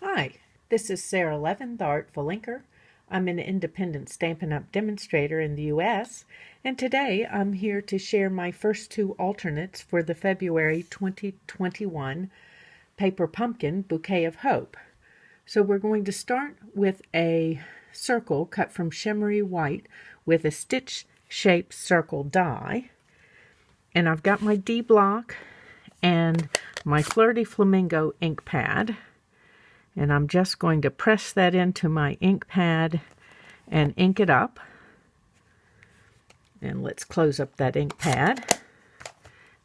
Hi, this is Sara Levin, the Artful Inker. I'm an independent Stampin' Up! Demonstrator in the U.S., and today I'm here to share my first two alternates for the February 2021 Paper Pumpkin Bouquet of Hope. So we're going to start with a circle cut from shimmery white with a stitch-shaped circle die. And I've got my D block and my Flirty Flamingo ink pad. And I'm just going to press that into my ink pad and ink it up. And let's close up that ink pad.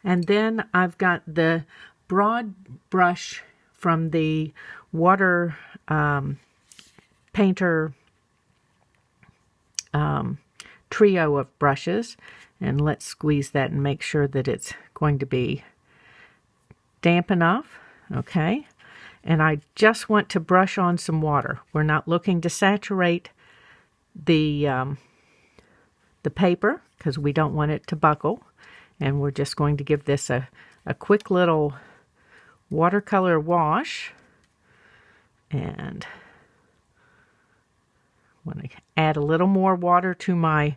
And then I've got the broad brush from the water painter trio of brushes. And let's squeeze that and make sure that it's going to be damp enough. Okay. And I just want to brush on some water. We're not looking to saturate the paper because we don't want it to buckle. And we're just going to give this a quick little watercolor wash. And I want to add a little more water to my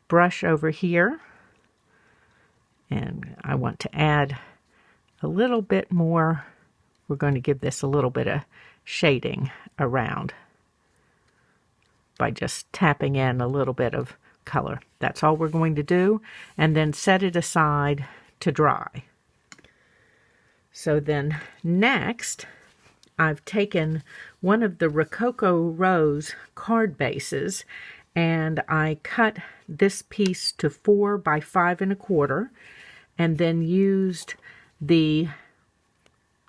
brush over here. And I want to add a little bit more. We're going to give this a little bit of shading around by just tapping in a little bit of color. That's all we're going to do, and then set it aside to dry. So then next, I've taken one of the Rococo Rose card bases, and I cut this piece to 4 by 5 1/4, and then used the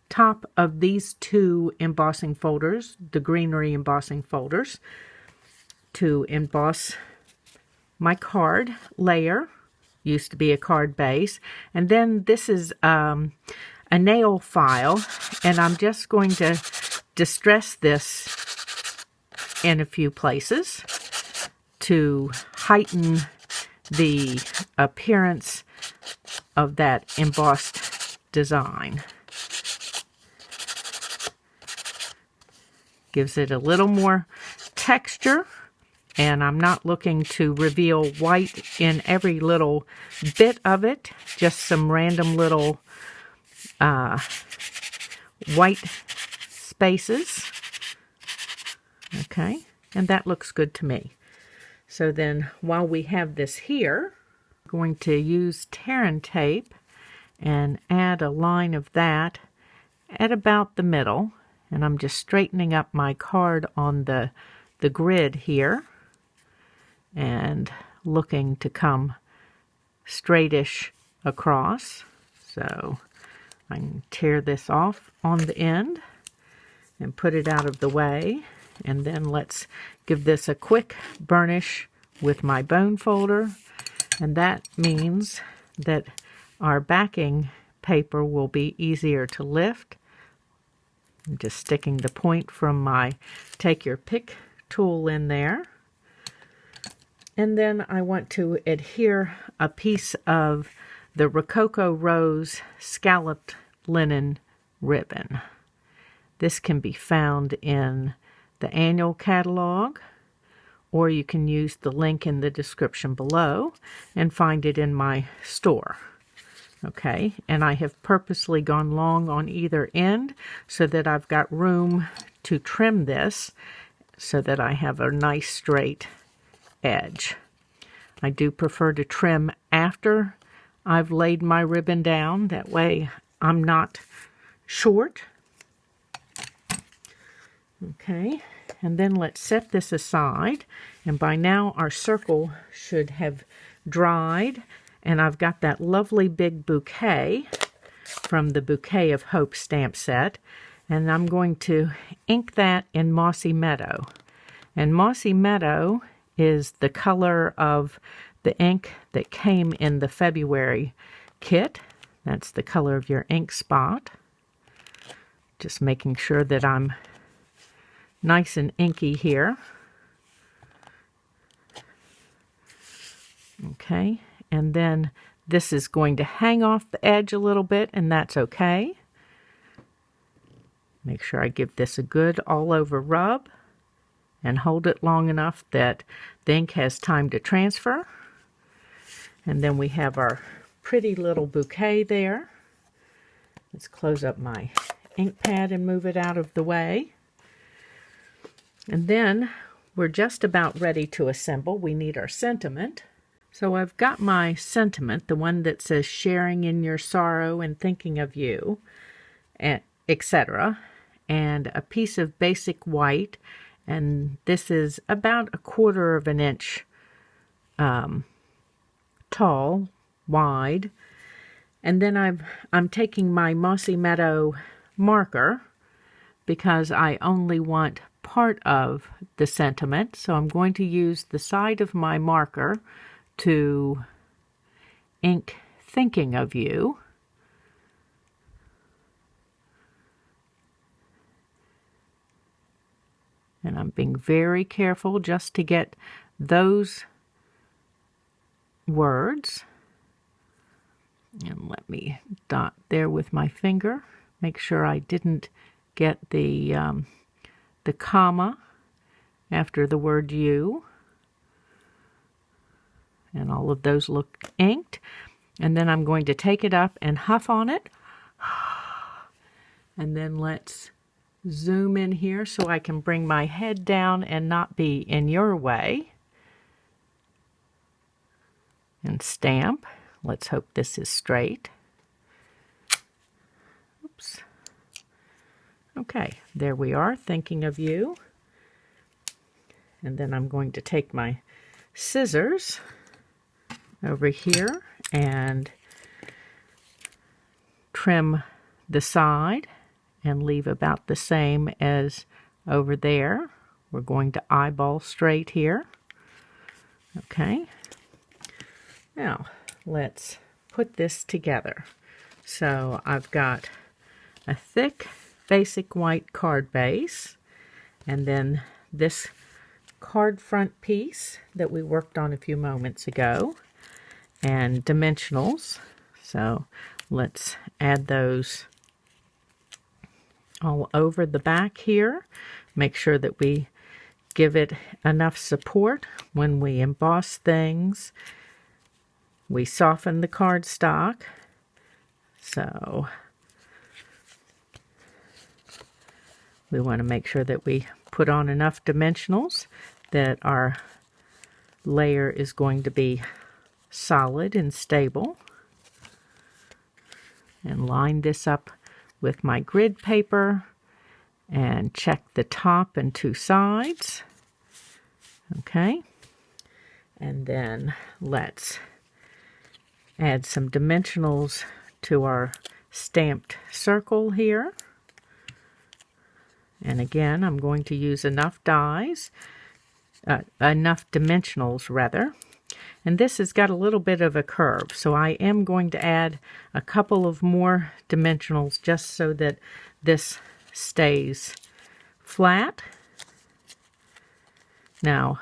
top of these two embossing folders, the greenery embossing folders, to emboss my card layer. Used to be a card base. And then this is a nail file, and I'm just going to distress this in a few places to heighten the appearance of that embossed design. Gives it a little more texture, and I'm not looking to reveal white in every little bit of it, just some random little white spaces. Okay, and that looks good to me. So then while we have this here, I'm going to use Terran tape and add a line of that at about the middle. And I'm just straightening up my card on the grid here and looking to come straightish across. So I can tear this off on the end and put it out of the way. And then let's give this a quick burnish with my bone folder. And that means that our backing paper will be easier to lift. I'm just sticking the point from my take your pick tool in there. And then I want to adhere a piece of the Rococo Rose scalloped linen ribbon. This can be found in the annual catalog, or you can use the link in the description below and find it in my store. Okay, and I have purposely gone long on either end so that I've got room to trim this so that I have a nice straight edge. I do prefer to trim after I've laid my ribbon down. That way I'm not short. Okay, and then let's set this aside. And by now our circle should have dried. And I've got that lovely big bouquet from the Bouquet of Hope stamp set. And I'm going to ink that in Mossy Meadow. And Mossy Meadow is the color of the ink that came in the February kit. That's the color of your ink spot. Just making sure that I'm nice and inky here. Okay. And then this is going to hang off the edge a little bit, and that's okay. Make sure I give this a good all-over rub and hold it long enough that the ink has time to transfer. And then we have our pretty little bouquet there. Let's close up my ink pad and move it out of the way. And then we're just about ready to assemble. We need our sentiment. So I've got my sentiment, the one that says sharing in your sorrow and thinking of you, etc. And a piece of basic white, and this is about 1/4 of an inch tall, wide. And then I'm taking my Mossy Meadow marker because I only want part of the sentiment, so I'm going to use the side of my marker to ink thinking of you. And I'm being very careful just to get those words. And let me dot there with my finger. Make sure I didn't get the comma after the word you. And all of those look inked. And then I'm going to take it up and huff on it. And then let's zoom in here so I can bring my head down and not be in your way. And stamp. Let's hope this is straight. Oops. Okay, there we are, thinking of you. And then I'm going to take my scissors over here and trim the side and leave about the same as over there. We're going to eyeball straight here. Okay. Now, let's put this together. So I've got a thick basic white card base, and then this card front piece that we worked on a few moments ago, and dimensionals. So let's add those all over the back here. Make sure that we give it enough support when we emboss things. We soften the cardstock. So we want to make sure that we put on enough dimensionals that our layer is going to be solid and stable. And line this up with my grid paper and check the top and 2 sides. Okay. And then let's add some dimensionals to our stamped circle here. And again, I'm going to use enough dies, enough dimensionals rather. And this has got a little bit of a curve, so I am going to add a couple of more dimensionals just so that this stays flat. Now,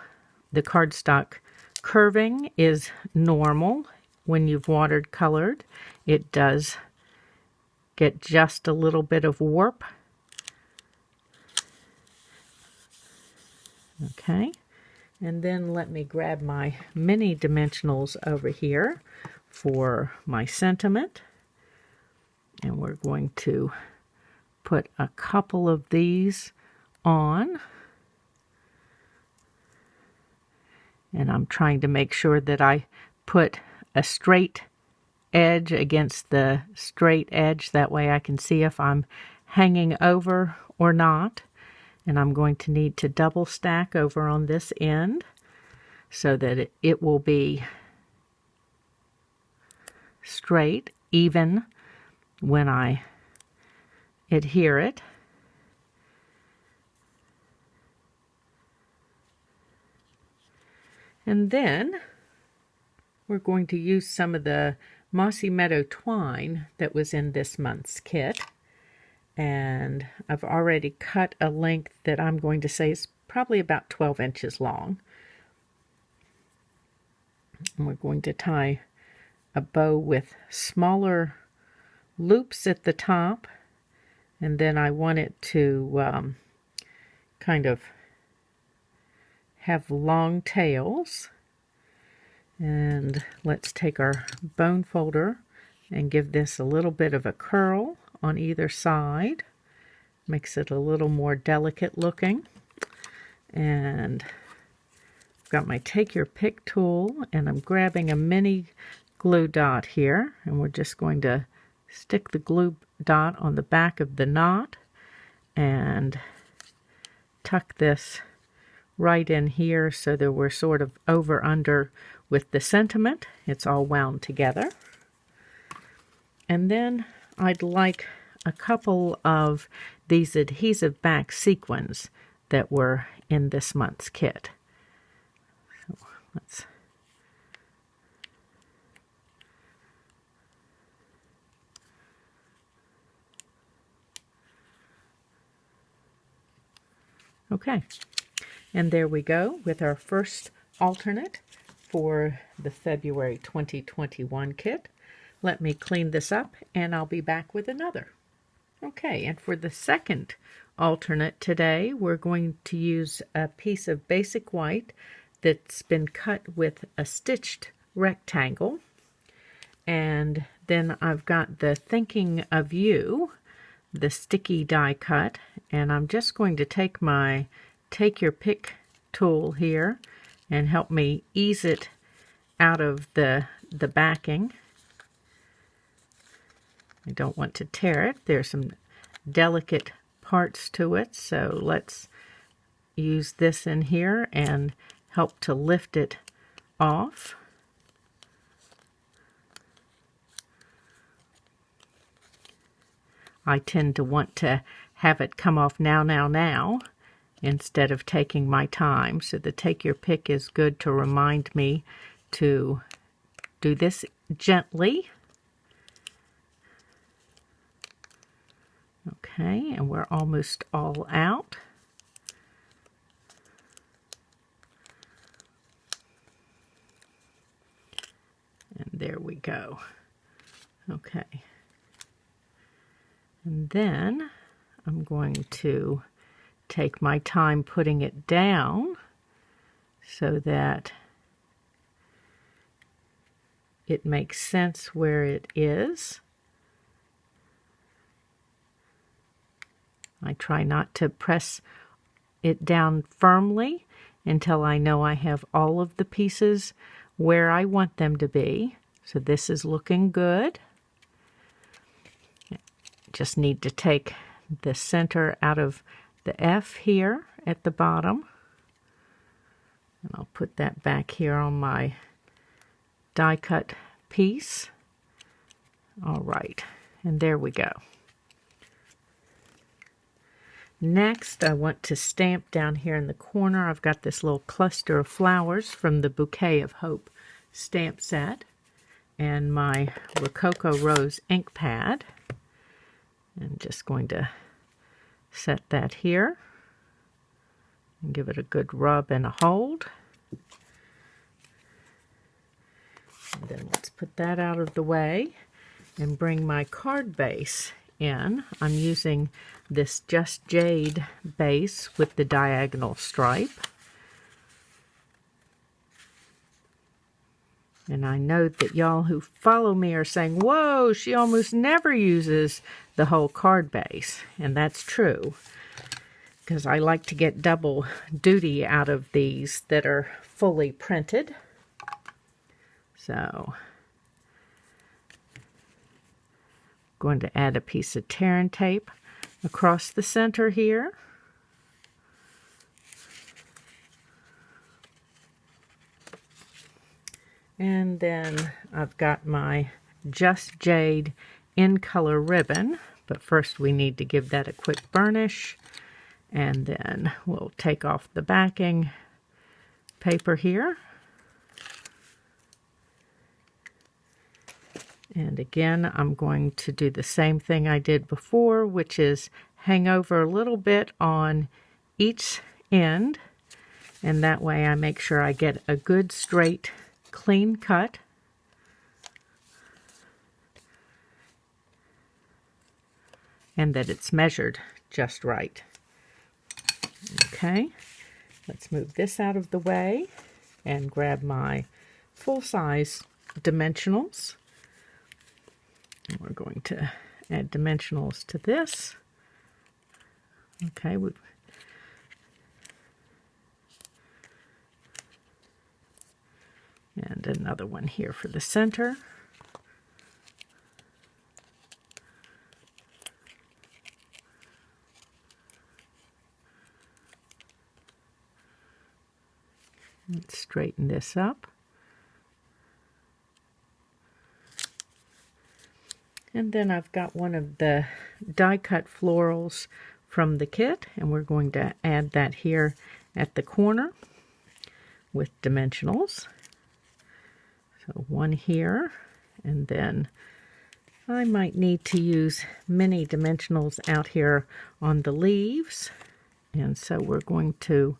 the cardstock curving is normal when you've watercolored. It does get just a little bit of warp. Okay. And then let me grab my mini dimensionals over here for my sentiment. And we're going to put a couple of these on. And I'm trying to make sure that I put a straight edge against the straight edge. That way I can see if I'm hanging over or not. And I'm going to need to double stack over on this end so that it will be straight, even when I adhere it. And then we're going to use some of the Mossy Meadow twine that was in this month's kit. And I've already cut a length that I'm going to say is probably about 12 inches long. And we're going to tie a bow with smaller loops at the top And then I want it to kind of have long tails. And let's take our bone folder and give this a little bit of a curl on either side. Makes it a little more delicate looking. And I've got my Take Your Pick tool, and I'm grabbing a mini glue dot here, and we're just going to stick the glue dot on the back of the knot and tuck this right in here so that we're sort of over under with the sentiment. It's all wound together. And then I'd like a couple of these adhesive back sequins that were in this month's kit. So let's okay, and there we go with our first alternate for the February 2021 kit. Let me clean this up and I'll be back with another. Okay, and for the second alternate today, we're going to use a piece of basic white that's been cut with a stitched rectangle. And then I've got the Thinking of You, the sticky die cut, and I'm just going to take my Take Your Pick tool here and help me ease it out of the backing. I don't want to tear it. There's some delicate parts to it, so let's use this in here and help to lift it off. I tend to want to have it come off now instead of taking my time, so the Take Your Pick is good to remind me to do this gently. Okay, and we're almost all out. And there we go. Okay. And then I'm going to take my time putting it down so that it makes sense where it is. I try not to press it down firmly until I know I have all of the pieces where I want them to be. So this is looking good. Just need to take the center out of the F here at the bottom. And I'll put that back here on my die cut piece. All right, and there we go. Next, I want to stamp down here in the corner. I've got this little cluster of flowers from the Bouquet of Hope stamp set and my Rococo Rose ink pad. I'm just going to set that here and give it a good rub and a hold. And then let's put that out of the way and bring my card base in. I'm using this Just Jade base with the diagonal stripe. And I know that y'all who follow me are saying, whoa, she almost never uses the whole card base. And that's true, because I like to get double duty out of these that are fully printed. So I'm going to add a piece of tear and tape across the center here. And then I've got my Just Jade in color ribbon, but first we need to give that a quick burnish, and then we'll take off the backing paper here. And again, I'm going to do the same thing I did before, which is hang over a little bit on each end, and that way I make sure I get a good straight clean cut. and that it's measured just right. Okay, let's move this out of the way and grab my full-size dimensionals. And we're going to add dimensionals to this. Okay, and another one here for the center. Let's straighten this up. And then I've got one of the die-cut florals from the kit, and we're going to add that here at the corner with dimensionals. So one here, and then I might need to use mini dimensionals out here on the leaves. And so we're going to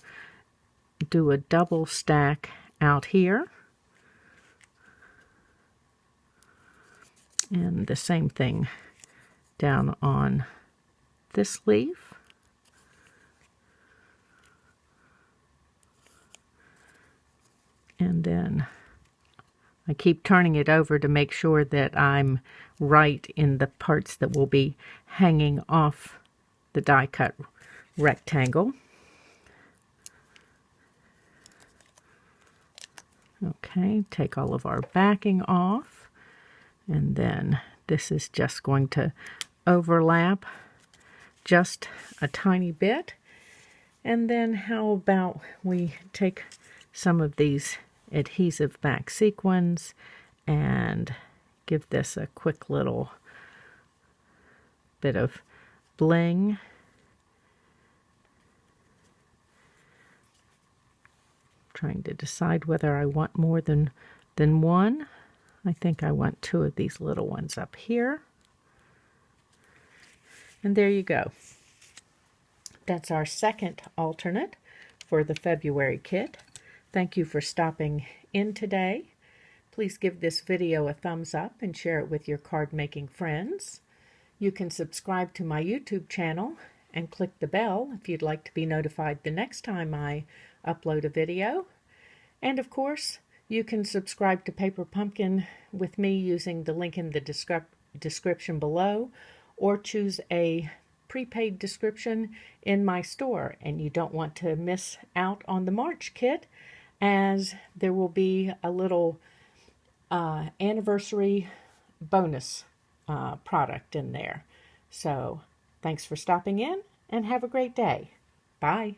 do a double stack out here. And the same thing down on this leaf. And then I keep turning it over to make sure that I'm right in the parts that will be hanging off the die cut rectangle. Okay, take all of our backing off, and then this is just going to overlap just a tiny bit. And then how about we take some of these adhesive back sequins and give this a quick little bit of bling. Trying to decide whether I want more than one. I think I want two of these little ones up here. And there you go. That's our second alternate for the February kit. Thank you for stopping in today. Please give this video a thumbs up and share it with your card making friends. You can subscribe to my YouTube channel and click the bell if you'd like to be notified the next time I upload a video. And of course, you can subscribe to Paper Pumpkin with me using the link in the description below, or choose a prepaid description in my store, and you don't want to miss out on the March kit, as there will be a little anniversary bonus product in there. So thanks for stopping in, and have a great day. Bye.